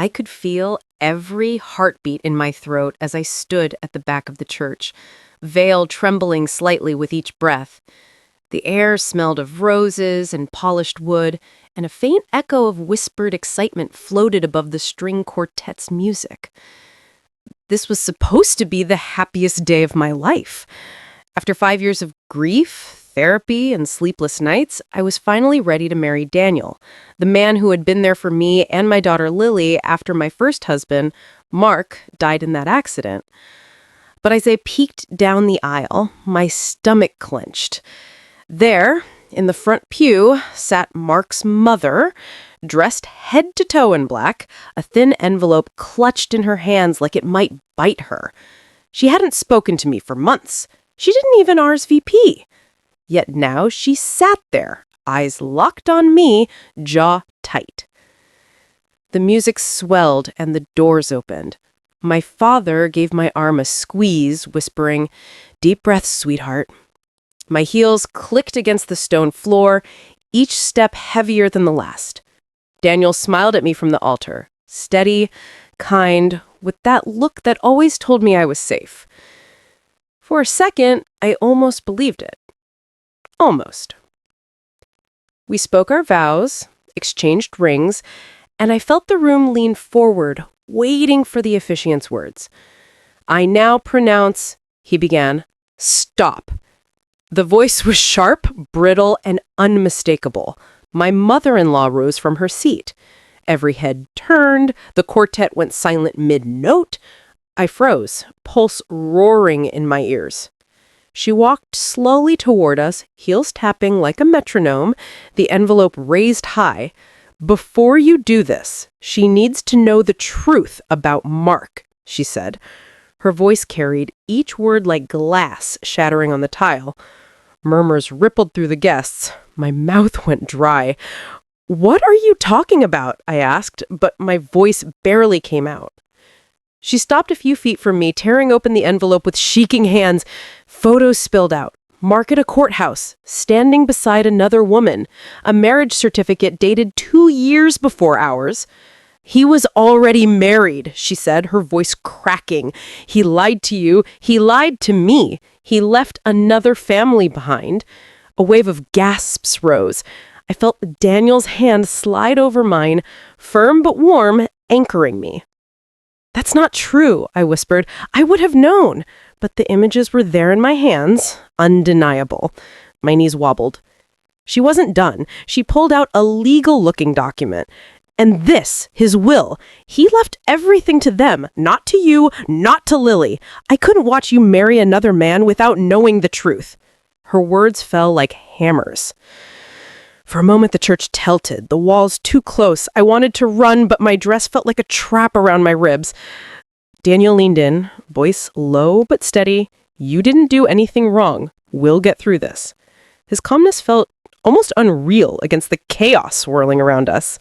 I could feel every heartbeat in my throat as I stood at the back of the church, veil trembling slightly with each breath. The air smelled of roses and polished wood, and a faint echo of whispered excitement floated above the string quartet's music. This was supposed to be the happiest day of my life. After 5 years of grief, therapy, and sleepless nights, I was finally ready to marry Daniel, the man who had been there for me and my daughter Lily after my first husband, Mark, died in that accident. But as I peeked down the aisle, my stomach clenched. There, in the front pew, sat Mark's mother, dressed head to toe in black, a thin envelope clutched in her hands like it might bite her. She hadn't spoken to me for months. She didn't even RSVP. Yet now she sat there, eyes locked on me, jaw tight. The music swelled and the doors opened. My father gave my arm a squeeze, whispering, "Deep breaths, sweetheart." My heels clicked against the stone floor, each step heavier than the last. Daniel smiled at me from the altar, steady, kind, with that look that always told me I was safe. For a second, I almost believed it. Almost. We spoke our vows, exchanged rings, and I felt the room lean forward, waiting for the officiant's words. "I now pronounce," he began. "Stop." The voice was sharp, brittle, and unmistakable. My mother-in-law rose from her seat. Every head turned, the quartet went silent mid-note. I froze, pulse roaring in my ears. She walked slowly toward us, heels tapping like a metronome, the envelope raised high. "Before you do this, she needs to know the truth about Mark," she said. Her voice carried, each word like glass shattering on the tile. Murmurs rippled through the guests. My mouth went dry. "What are you talking about?" I asked, but my voice barely came out. She stopped a few feet from me, tearing open the envelope with shaking hands. Photos spilled out. Mark at a courthouse, standing beside another woman. A marriage certificate dated 2 years before ours. "He was already married," she said, her voice cracking. "He lied to you. He lied to me. He left another family behind." A wave of gasps rose. I felt Daniel's hand slide over mine, firm but warm, anchoring me. "That's not true," I whispered. "I would have known." But the images were there in my hands, undeniable. My knees wobbled. She wasn't done. She pulled out a legal-looking document. "And this, his will. He left everything to them, not to you, not to Lily. I couldn't watch you marry another man without knowing the truth." Her words fell like hammers. For a moment, the church tilted, the walls too close. I wanted to run, but my dress felt like a trap around my ribs. Daniel leaned in, voice low but steady. "You didn't do anything wrong. We'll get through this." His calmness felt almost unreal against the chaos swirling around us.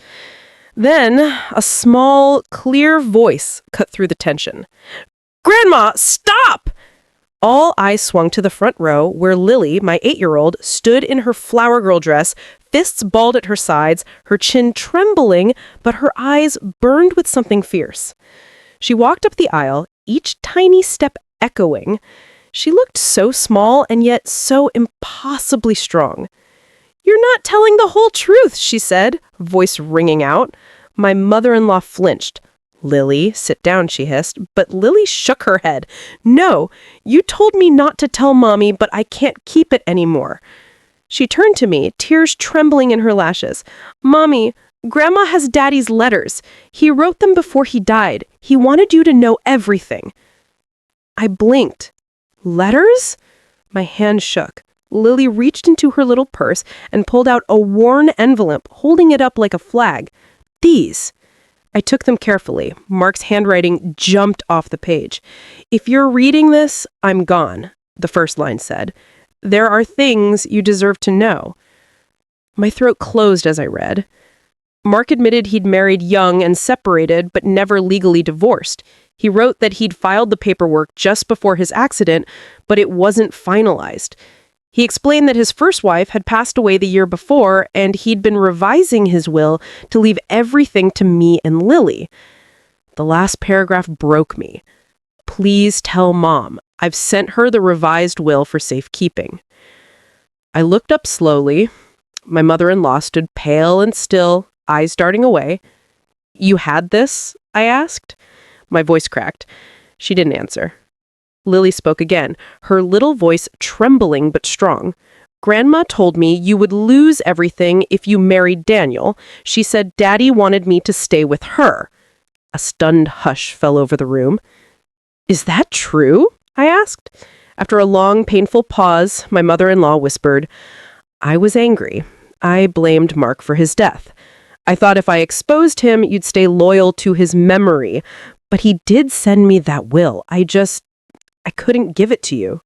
Then, a small, clear voice cut through the tension. "Grandma, stop!" All eyes swung to the front row, where Lily, my 8-year-old, stood in her flower girl dress, fists balled at her sides, her chin trembling, but her eyes burned with something fierce. She walked up the aisle, each tiny step echoing. She looked so small and yet so impossibly strong. "You're not telling the whole truth," she said, voice ringing out. My mother-in-law flinched. "Lily, sit down," she hissed, but Lily shook her head. "No, you told me not to tell Mommy, but I can't keep it anymore." She turned to me, tears trembling in her lashes. "Mommy, Grandma has Daddy's letters. He wrote them before he died. He wanted you to know everything." I blinked. "Letters?" My hand shook. Lily reached into her little purse and pulled out a worn envelope, holding it up like a flag. "These." I took them carefully. Mark's handwriting jumped off the page. "If you're reading this, I'm gone," the first line said. "There are things you deserve to know." My throat closed as I read. Mark admitted he'd married young and separated, but never legally divorced. He wrote that he'd filed the paperwork just before his accident, but it wasn't finalized. He explained that his first wife had passed away the year before, and he'd been revising his will to leave everything to me and Lily. The last paragraph broke me. Please tell Mom. I've sent her the revised will for safekeeping. I looked up slowly. My mother-in-law stood pale and still, eyes darting away. You had this? I asked. My voice cracked. She didn't answer. Lily spoke again, her little voice trembling but strong. Grandma told me you would lose everything if you married Daniel. She said Daddy wanted me to stay with her. A stunned hush fell over the room. Is that true? I asked. After a long, painful pause, my mother-in-law whispered, I was angry. I blamed Mark for his death. I thought if I exposed him, you'd stay loyal to his memory. But he did send me that will. I couldn't give it to you.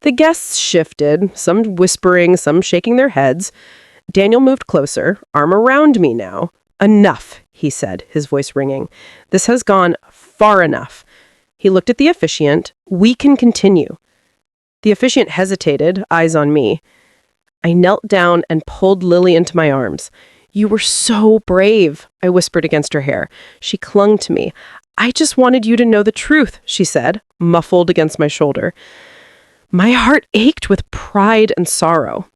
The guests shifted, some whispering, some shaking their heads. Daniel moved closer, arm around me now. Enough, he said, his voice ringing. This has gone far enough. He looked at the officiant. We can continue. The officiant hesitated, eyes on me. I knelt down and pulled Lily into my arms. You were so brave, I whispered against her hair. She clung to me. I just wanted you to know the truth, she said, muffled against my shoulder. My heart ached with pride and sorrow.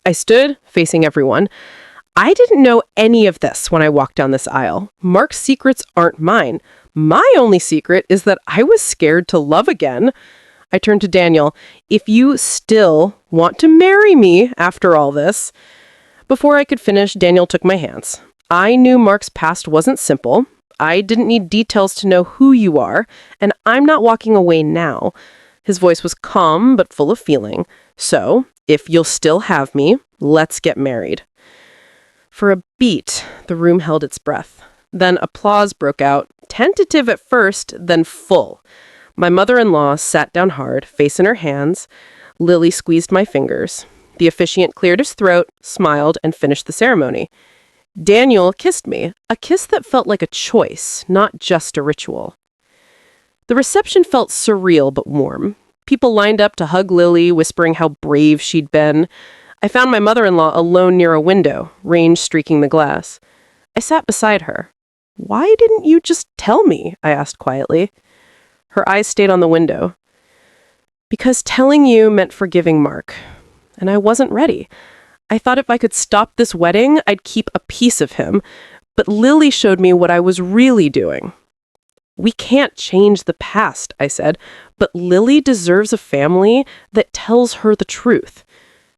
I stood, facing everyone. I didn't know any of this when I walked down this aisle. Mark's secrets aren't mine. My only secret is that I was scared to love again. I turned to Daniel. If you still want to marry me after all this. Before I could finish, Daniel took my hands. I knew Mark's past wasn't simple. I didn't need details to know who you are, and I'm not walking away now. His voice was calm but full of feeling. So, if you'll still have me, let's get married. For a beat, the room held its breath. Then applause broke out, tentative at first, then full. My mother-in-law sat down hard, face in her hands. Lily squeezed my fingers. The officiant cleared his throat, smiled, and finished the ceremony. Daniel kissed me, a kiss that felt like a choice, not just a ritual. The reception felt surreal but warm. People lined up to hug Lily, whispering how brave she'd been. I found my mother-in-law alone near a window, rain streaking the glass. I sat beside her. Why didn't you just tell me? I asked quietly. Her eyes stayed on the window. Because telling you meant forgiving Mark. And I wasn't ready. I thought if I could stop this wedding, I'd keep a piece of him. But Lily showed me what I was really doing. We can't change the past, I said, but Lily deserves a family that tells her the truth.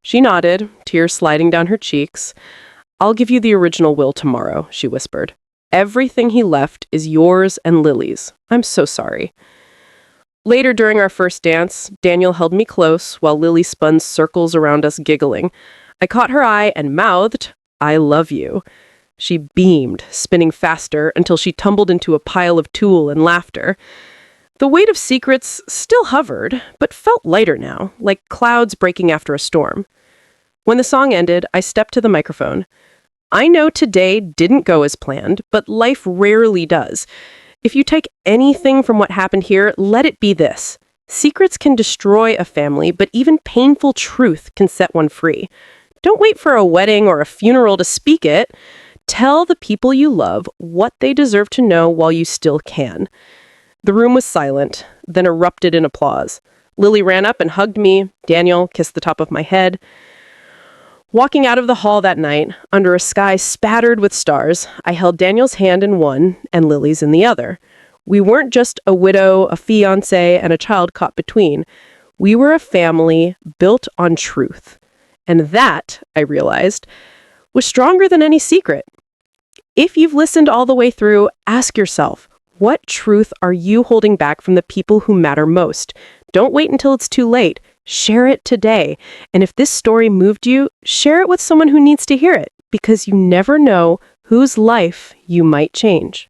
She nodded, tears sliding down her cheeks. I'll give you the original will tomorrow, she whispered. Everything he left is yours and Lily's. I'm so sorry. Later during our first dance, Daniel held me close while Lily spun circles around us giggling. I caught her eye and mouthed, I love you. She beamed, spinning faster until she tumbled into a pile of tulle and laughter. The weight of secrets still hovered, but felt lighter now, like clouds breaking after a storm. When the song ended, I stepped to the microphone. I know today didn't go as planned, but life rarely does. If you take anything from what happened here, let it be this. Secrets can destroy a family, but even painful truth can set one free. Don't wait for a wedding or a funeral to speak it. Tell the people you love what they deserve to know while you still can. The room was silent, then erupted in applause. Lily ran up and hugged me. Daniel kissed the top of my head. Walking out of the hall that night, under a sky spattered with stars, I held Daniel's hand in one and Lily's in the other. We weren't just a widow, a fiancé, and a child caught between. We were a family built on truth. And that, I realized, was stronger than any secret. If you've listened all the way through, ask yourself, what truth are you holding back from the people who matter most? Don't wait until it's too late. Share it today. And if this story moved you, share it with someone who needs to hear it, because you never know whose life you might change.